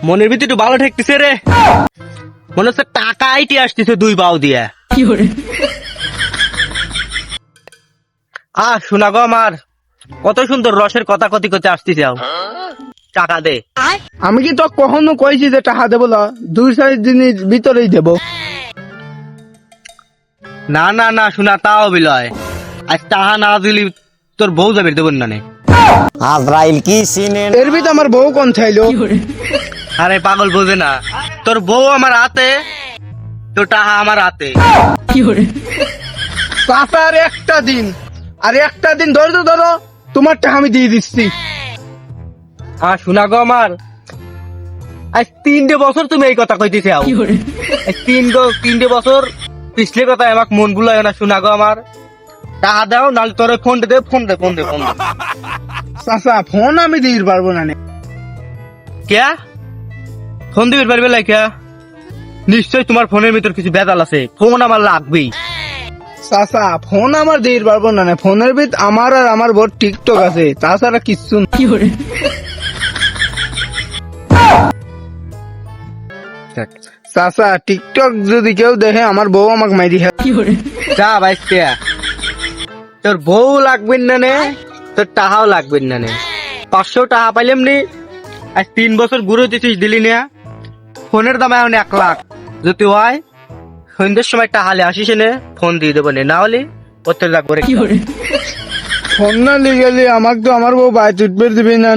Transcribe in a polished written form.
মনের ভিতরে একটু ভালো ঠেকতেছে রে, মনে হচ্ছে টাকা আইটি আসতেছে দুই বাউ দিয়া। শোনা গো আমার, কত সুন্দর রসের কথা কতি কতি আসতেছে, টাকা দে। আমি কি তো কখনো কইছি যে টাকা দেবো না? 2-4 দিনের ভিতরেই দেবো। না না না শোনা, তাও বিলয়, আজ টাকা না দিলি তোর বউ যাবে দেবন না। আজরাইল কি চিনেন? এর ভিতরে আমার বউ কোন চাইলো? আরে পাগল বোঝে না, তোর বউ আমার হাতে, তোর টাকা আমার হাতে। চাচা আর একটা দিন, ধৈর্য ধরো, তোমার টাকা আমি দিয়ে দিচ্ছি। শোনা গো আমার, আজ 3টে বছর তুমি এই কথা কইতেছে, 3টে বছর পিছলে কথা আমাকে মন গুলায় না। শোনা গো আমার, টাকা দাও, নাহলে তোর ফোন দে। চাচা ফোন আমি দিতে পারবো না। কে ফোন দিবে পারবে লাই? কে? নিশ্চয় তোমার ফোনের ভিতর কিছু বেদাল আছে, ফোন আমার লাগবেই। চাচা ফোন আমার দিতে পারবো না, ফোনের ভিতর আমার আর আমার বড় টিকটক আছে, তাছাড়া কিচ্ছু না। চাচা টিকটক যদি কেউ দেখে আমার বউ আমাকে মাইরি। যা ভাই, তোর বউ লাগবে না নে, তোর টাকাও লাগবে না নে। 500 টাকা পাইলাম নি, আজ 3 বছর ঘুরে দিছিস, দিলি না। ফোনের দাম এখন 1 লাখ, যদি হয় সন্ধ্যের সময় টাকালে আসিস নে, ফোন দিয়ে দেবো না হলে করতে লাগবো রে। ফোন না লিগেলি আমাকে তো আমার বউ বাইরে উঠবে দিবি না।